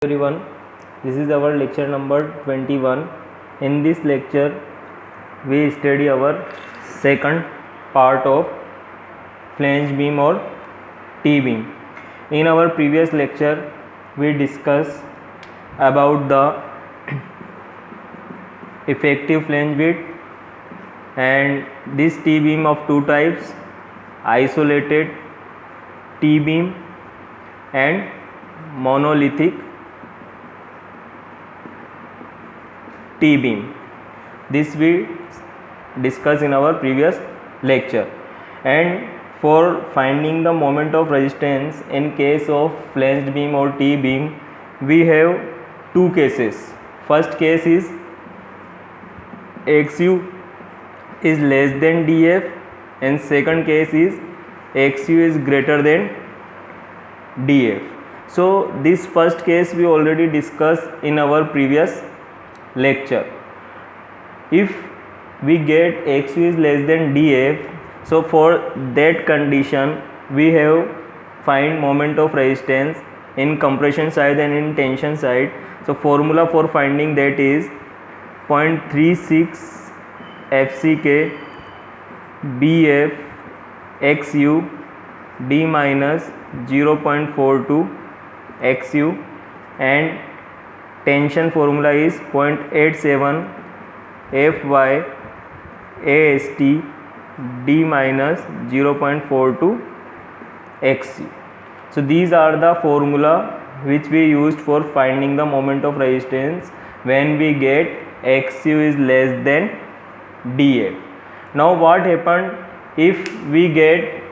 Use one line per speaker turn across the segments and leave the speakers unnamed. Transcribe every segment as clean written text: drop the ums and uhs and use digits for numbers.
Everyone, this is our lecture number 21. In this lecture we study our second part of flange beam or T-beam. In our previous lecture we discussed about the effective flange width and this T-beam of two types, isolated T-beam and monolithic T-beam. This we discussed in our previous lecture. And for finding the moment of resistance in case of flanged beam or T-beam, we have two cases. First case is XU is less than DF and second case is XU is greater than DF. So this first case we already discussed in our previous lecture. If we get XU is less than DF, so for that condition we have find moment of resistance in compression side and in tension side. So formula for finding that is 0.36 FCK BF XU D minus 0.42 XU and tension formula is 0.87 Fy AST D minus 0.42 XU. So these are the formula which we used for finding the moment of resistance when we get XU is less than DF. Now what happened if we get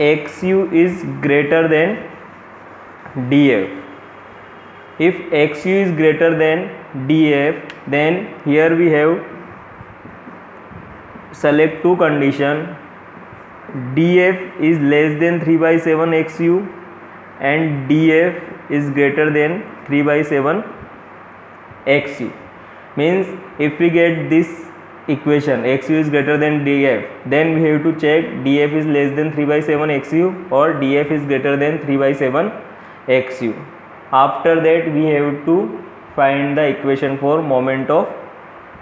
XU is greater than DF? If XU is greater than DF, then here we have select two condition. DF is less than 3/7 XU and DF is greater than 3/7 XU. Means if we get this equation XU is greater than DF, then we have to check DF is less than 3/7 XU or DF is greater than 3/7 XU. After that we have to find the equation for moment of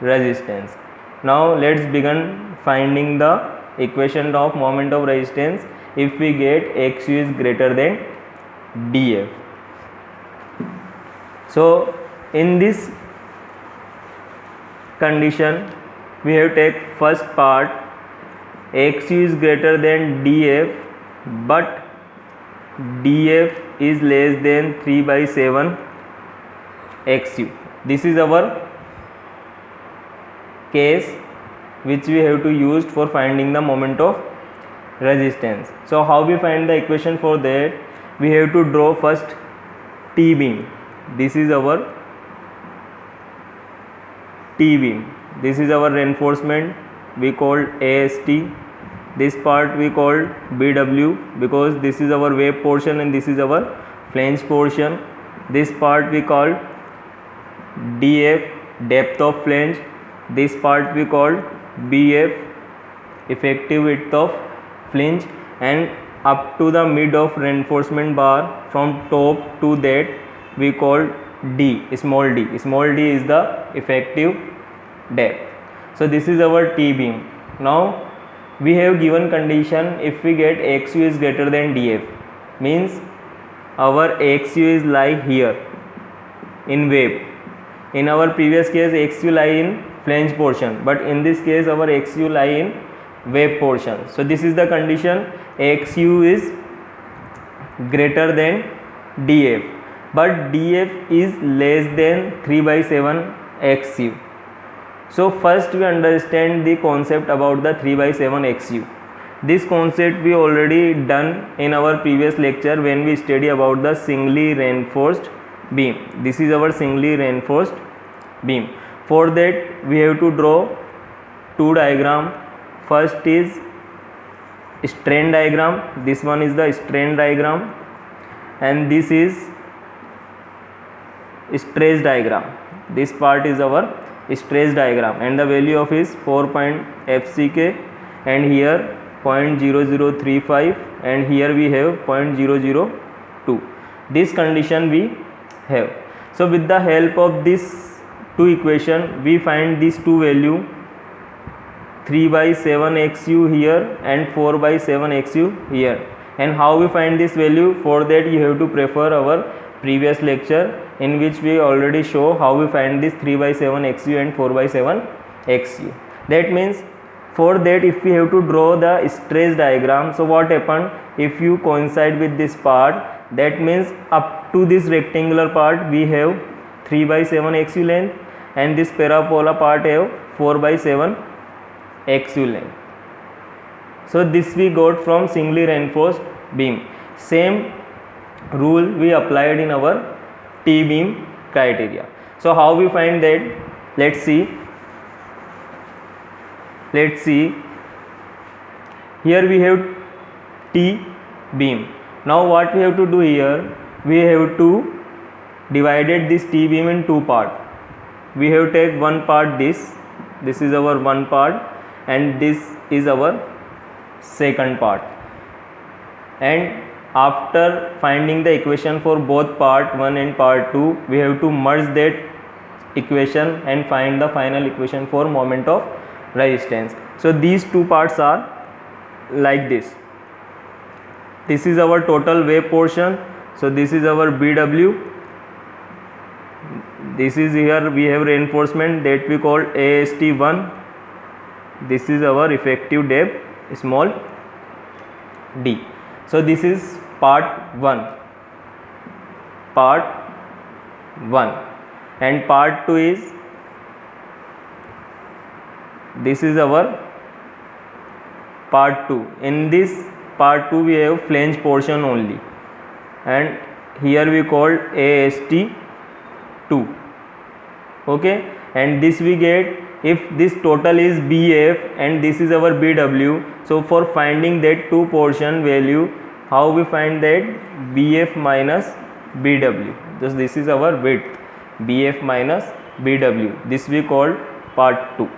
resistance. Now let's begin finding the equation of moment of resistance if we get XU is greater than DF. So in this condition we have take first part, XU is greater than DF but DF is less than 3/7 XU. This is our case which we have to use for finding the moment of resistance. So how we find the equation for that? We have to draw first T-beam. This is our T-beam. This is our reinforcement, we call AST. This part we call BW because this is our wave portion and this is our flange portion. This part we call DF, depth of flange. This part we call BF, effective width of flange, and up to the mid of reinforcement bar from top to that we call D, small d. Small d is the effective depth. So this is our T-beam. Now we have given condition if we get XU is greater than DF, means our XU is lie here in wave. In our previous case XU lie in flange portion, but in this case our XU lie in wave portion. So this is the condition, XU is greater than DF but DF is less than 3/7 XU. So first we understand the concept about the 3/7 XU. This concept we already done in our previous lecture when we study about the singly reinforced beam. This is our singly reinforced beam. For that we have to draw two diagram. First is strain diagram. This one is the strain diagram and this is stress diagram. This part is our stress diagram and the value of is 4. FCK and here 0.0035 and here we have 0.002. This condition we have. So with the help of this two equation, we find these two value, 3/7 xu here and 4/7 xu here. And how we find this value? For that you have to prefer our previous lecture, in which we already show how we find this 3/7 xu and 4/7 xu. That means for that, if we have to draw the stress diagram, so what happened? If you coincide with this part, that means up to this rectangular part we have 3/7 xu length, and this parabola part have 4/7 xu length. So this we got from singly reinforced beam. Same rule we applied in our T-beam criteria. So how we find that? Let's see. Here we have T-beam. Now what we have to do here? We have to divided this T-beam in two parts. We have take one part, this is our one part, and this is our second part. And after finding the equation for both part 1 and part 2, we have to merge that equation and find the final equation for moment of resistance. So these two parts are like this. This is our total wave portion. So this is our BW. This is here we have reinforcement that we call AST1. This is our effective depth, small d. So this is part 1, and part 2 is, this is our part 2. In this part 2 we have flange portion only, and here we call AST2. Okay, and this we get if this total is BF and this is our BW. So for finding that two portion value, how we find that? BF minus BW. Just this is our width, BF minus BW. This we call part 2.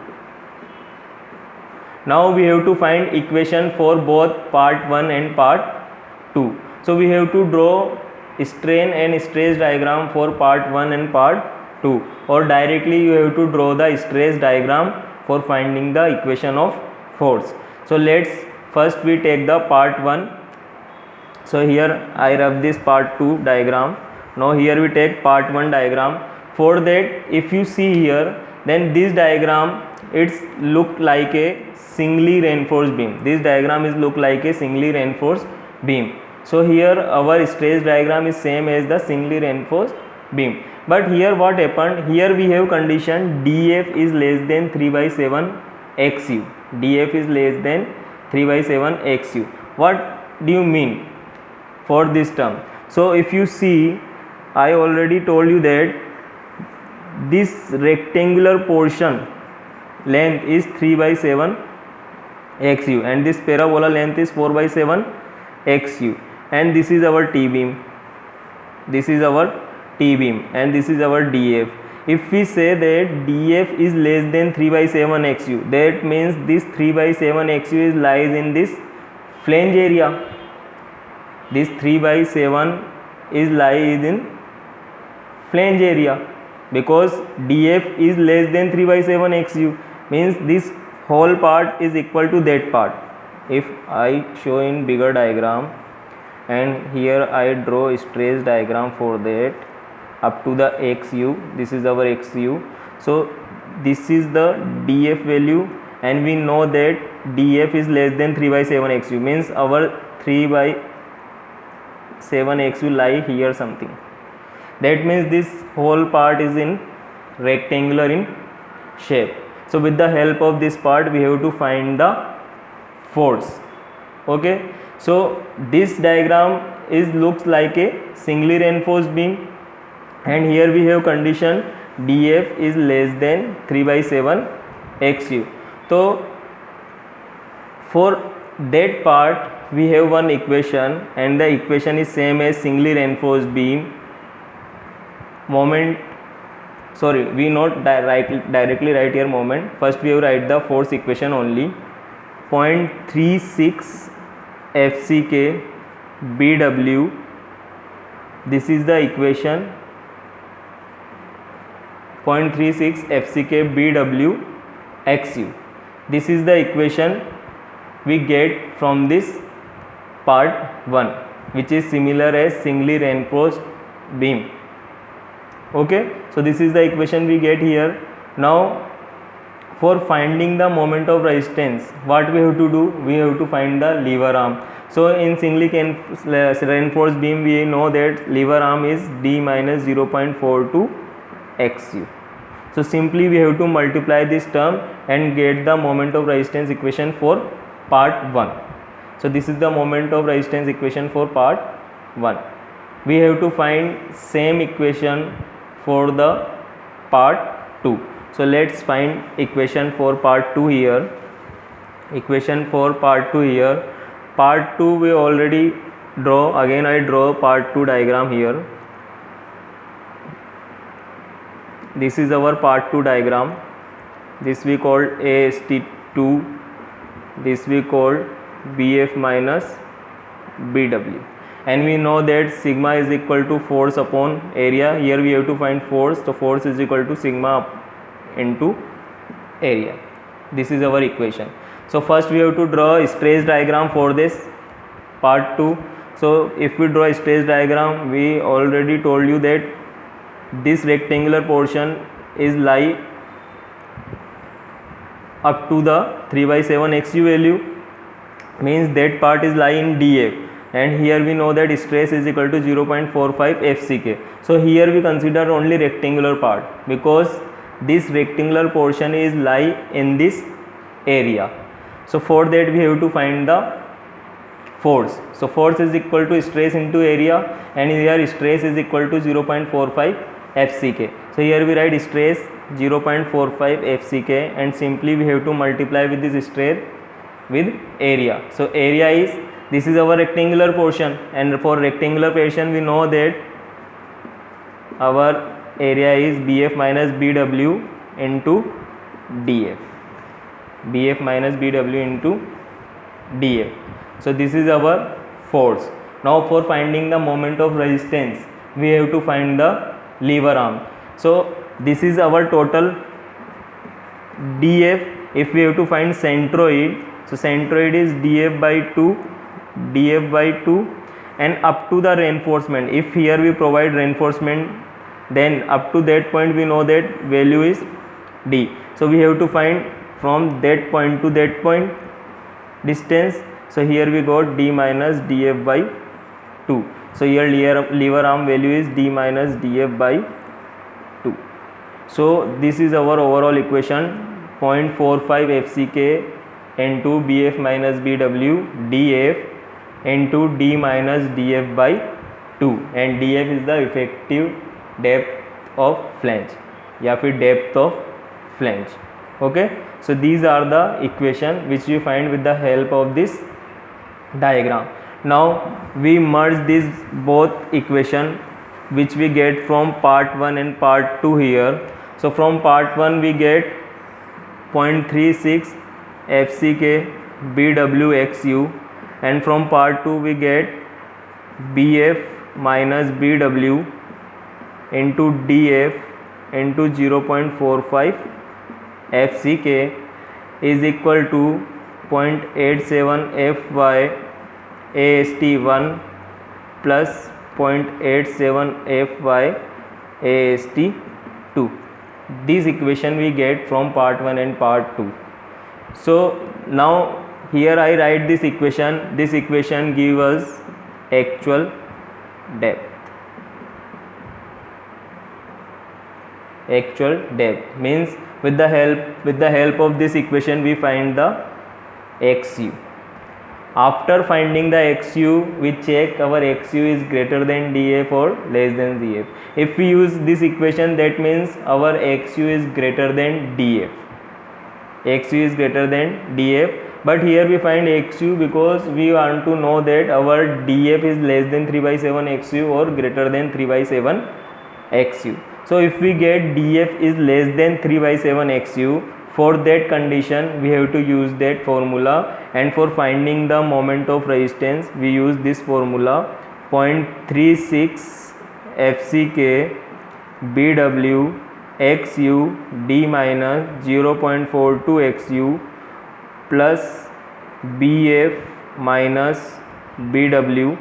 Now we have to find equation for both part 1 and part 2. So we have to draw strain and stress diagram for part 1 and part 2, or directly you have to draw the stress diagram for finding the equation of force. So let's first we take the part 1. So here I rub this part 2 diagram. Now here we take part 1 diagram. For that, if you see here, then this diagram, it's look like a singly reinforced beam. This diagram is look like a singly reinforced beam. So here our stress diagram is same as the singly reinforced beam. But here what happened? Here we have condition DF is less than 3/7 xu. DF is less than 3/7 xu. What do you mean for this term? So if you see, I already told you that this rectangular portion length is 3/7 xu, and this parabola length is 4/7 xu, and this is our T-beam. This is our T-beam, and this is our DF. If we say that DF is less than 3/7 xu, that means this 3/7 xu is lies in this flange area. This 3/7 is lies in flange area, because DF is less than 3/7 xu, means this whole part is equal to that part. If I show in bigger diagram, and here I draw stress diagram for that up to the xu, this is our xu. So this is the DF value, and we know that DF is less than 3/7 xu, means our 3/7 xu lie here something. That means this whole part is in rectangular in shape. So with the help of this part we have to find the force. Okay, so this diagram is looks like a singly reinforced beam, and here we have condition DF is less than 3/7 xu. So for that part we have one equation, and the equation is same as singly reinforced beam. Moment, sorry, we not directly write here moment. First we have write the force equation only. 0.36 FCK BW. This is the equation 0.36 FCK BW XU. This is the equation we get from this part 1, which is similar as singly reinforced beam. Okay, so this is the equation we get here. Now for finding the moment of resistance, what we have to do? We have to find the lever arm. So in singly reinforced beam, we know that lever arm is D minus 0.42 XU. So simply we have to multiply this term and get the moment of resistance equation for part 1. So this is the moment of resistance equation for part 1. We have to find same equation for the part 2. So let's find equation for part 2 here. Equation for part 2 here. Part 2 we already draw. Again I draw part 2 diagram here. This is our part 2 diagram. This we call AST2. This we call BF minus BW. And we know that sigma is equal to force upon area. Here we have to find force. So force is equal to sigma into area. This is our equation. So first we have to draw a stress diagram for this part 2. So if we draw a stress diagram, we already told you that this rectangular portion is lie up to the 3/7 XU value, means that part is lie in DF, and here we know that stress is equal to 0.45 FCK. So here we consider only rectangular part because this rectangular portion is lie in this area. So for that we have to find the force. So force is equal to stress into area, and here stress is equal to 0.45 FCK. So here we write stress 0.45 FCK, and simply we have to multiply with this stress with area. So area is, this is our rectangular portion, and for rectangular portion we know that our area is BF minus BW into DF. BF minus BW into DF. So this is our force. Now for finding the moment of resistance, we have to find the lever arm. So this is our total DF. If we have to find centroid, so centroid is DF by 2, DF by 2, and up to the reinforcement. If here we provide reinforcement, then up to that point we know that value is D. So we have to find from that point to that point distance. So here we got D minus DF by 2. So here lever arm value is D minus DF by 2. So this is our overall equation, 0.45 FCK into BF minus BW DF into D minus DF by 2, and DF is the effective depth of flange या फिर depth of flange. Okay, so these are the equation which you find with the help of this diagram. Now we merge these both equation which we get from part 1 and part 2 here. So from part 1 we get 0.36 FCK BW XU, and from part 2 we get BF minus BW into DF into 0.45 FCK is equal to 0.87 FY AST1 plus 0.87 FY AST2. This equation we get from part 1 and part 2. So now here I write this equation. This equation gives us actual depth. Actual depth means with the help of this equation we find the XU. After finding the XU, we check our XU is greater than DF or less than DF. If we use this equation, that means our XU is greater than DF. XU is greater than DF, but here we find XU because we want to know that our DF is less than 3/7 XU or greater than 3/7 XU. So if we get DF is less than 3/7 XU, for that condition we have to use that formula, and for finding the moment of resistance we use this formula, 0.36 FCK BW XU D minus 0.42 XU plus BF minus BW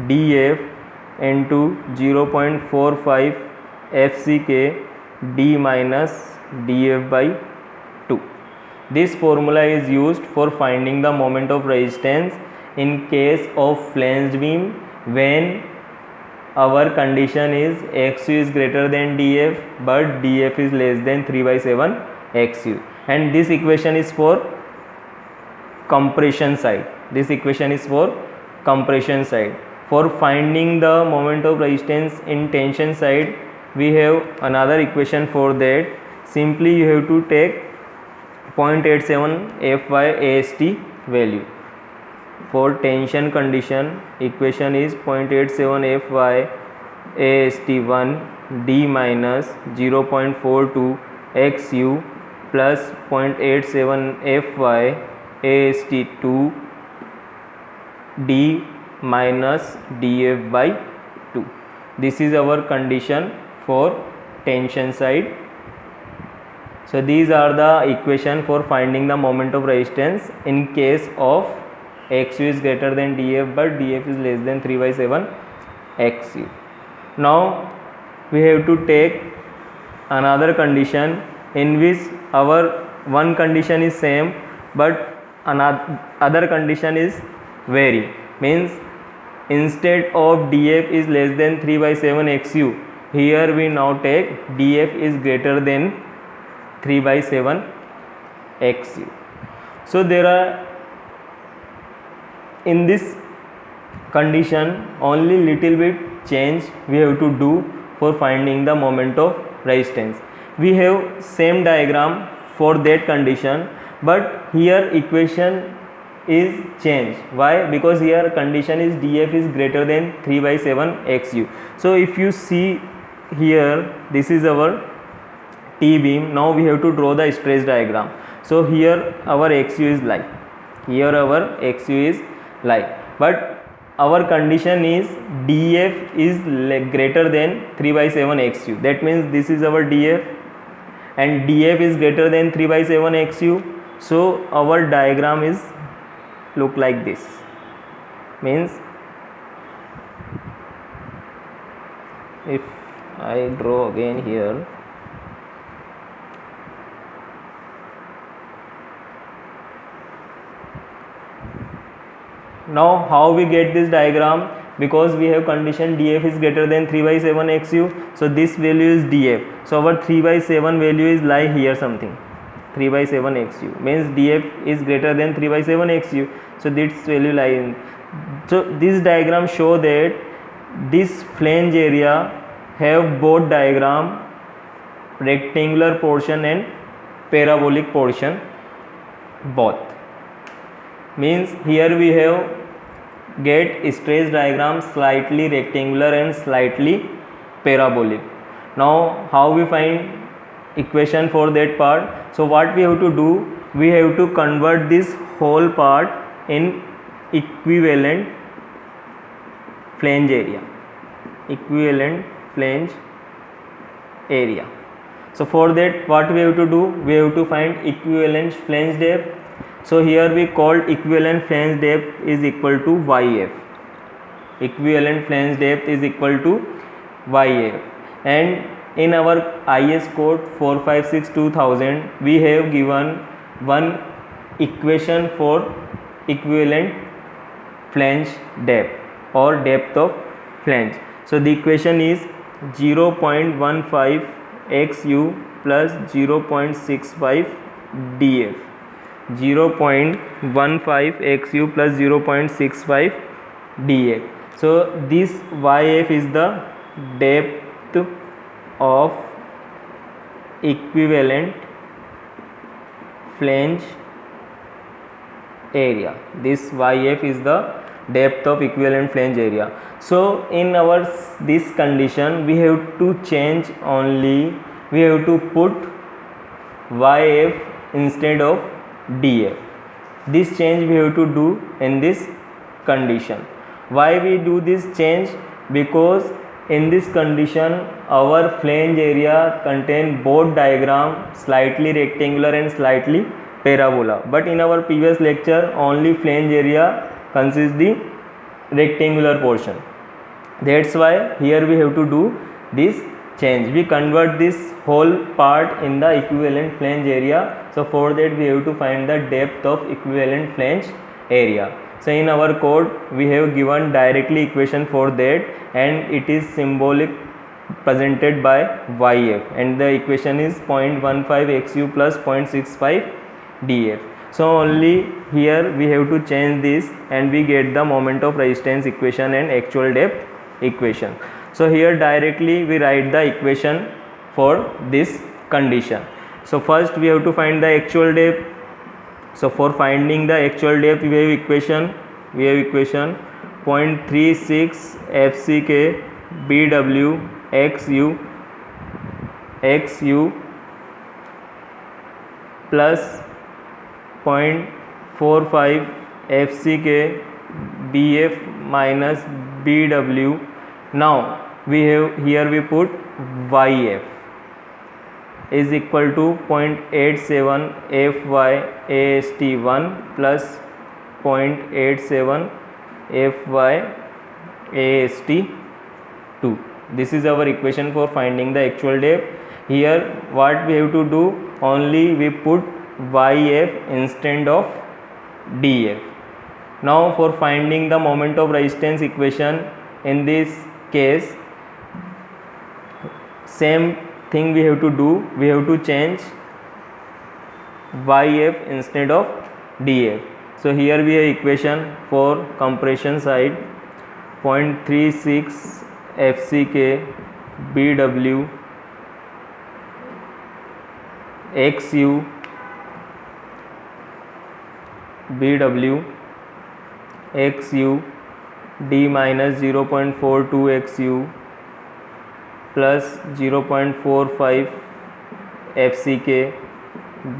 DF into 0.45 FCK D minus DF by 2. This formula is used for finding the moment of resistance in case of flanged beam when our condition is XU is greater than DF but DF is less than 3/7 XU, and this equation is for compression side. This equation is for compression side. For finding the moment of resistance in tension side, we have another equation for that. Simply you have to take 0.87 Fy AST value. For tension condition, equation is 0.87 Fy AST1 D minus 0.42 XU plus 0.87 Fy AST2 D minus DF by 2. This is our condition for tension side. So these are the equation for finding the moment of resistance in case of XU is greater than DF but DF is less than 3/7 XU. Now we have to take another condition in which our one condition is same but another condition is vary. Means instead of DF is less than 3/7 XU, here we now take DF is greater than 3/7 XU. So there are in this condition only little bit change we have to do for finding the moment of resistance. We have same diagram for that condition, but here equation is changed. Why? Because here condition is DF is greater than 3/7 XU. So if you see here, this is our T beam. Now we have to draw the stress diagram. So here our XU is like, here our XU is like, but our condition is DF is greater than 3/7 XU. That means this is our DF and DF is greater than 3/7 XU. So our diagram is look like this. Means if I draw again here, now how we get this diagram? Because we have condition DF is greater than 3/7 XU, so this value is DF. So our 3/7 value is lie here something, 3/7 XU means DF is greater than 3/7 XU. So this value lie in. So this diagram show that this flange area have both diagram, rectangular portion and parabolic portion both. Means here we have get stress diagram slightly rectangular and slightly parabolic. Now how we find equation for that part? So what we have to do, we have to convert this whole part in equivalent flange area, equivalent flange area. So for that what we have to do, we have to find equivalent flange depth. So here we called equivalent flange depth is equal to YF. Equivalent flange depth is equal to YF, and in our IS code 456-2000 we have given one equation for equivalent flange depth or depth of flange. So the equation is 0.15 XU plus 0.65 DF. 0.15 XU plus 0.65 DF. So this YF is the depth of equivalent flange area. This YF is the depth of equivalent flange area. So in our this condition we have to change only, we have to put YF instead of DF. This change we have to do in this condition. Why we do this change? Because In this condition, our flange area contain both diagram slightly rectangular and slightly parabola, but in our previous lecture only flange area consists the rectangular portion. That's why here we have to do this change. We convert this whole part in the equivalent flange area. So for that we have to find the depth of equivalent flange area. So in our code we have given directly equation for that, and it is symbolic presented by YF, and the equation is 0.15 XU plus 0.65 DF. So only here we have to change this and we get the moment of resistance equation and actual depth equation. So here directly we write the equation for this condition. So first we have to find the actual depth. So for finding the actual depth we have equation 0.36 FCK BW XU plus 0.45 FCK BF minus BW. Now we have here we put YF is equal to 0.87 FY AST1 plus 0.87 FY AST2. This is our equation for finding the actual depth. Here what we have to do, only we put YF instead of DF. Now for finding the moment of resistance equation, in this case same thing we have to do, we have to change YF instead of DF. So here we have equation for compression side 0.36 FCK BW XU D minus 0.42 XU plus 0.45 FCK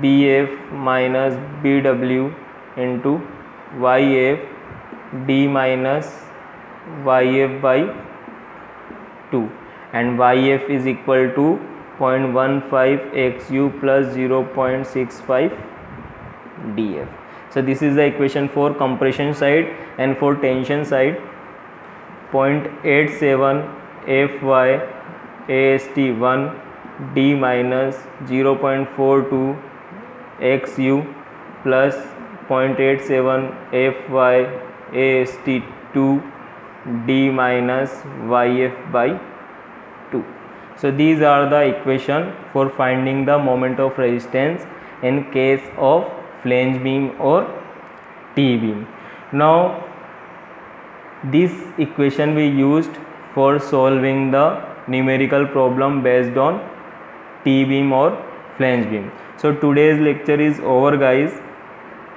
BF minus BW into YF D minus YF by 2, and YF is equal to 0.15 XU plus 0.65 DF. So this is the equation for compression side, and for tension side 0.87 FY AST1 D minus 0.42 XU plus 0.87 FY AST2 D minus YF by 2. So these are the equation for finding the moment of resistance in case of flange beam or T-beam. Now this equation we used for solving the numerical problem based on T-beam or flange beam. So today's lecture is over, guys.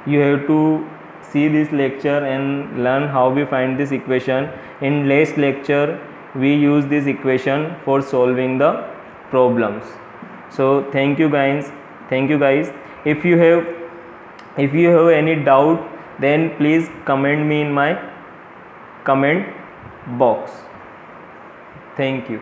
You have to see this lecture and learn how we find this equation. In next lecture we use this equation for solving the problems. So thank you guys. If you have any doubt, then please comment me in my comment box. Thank you.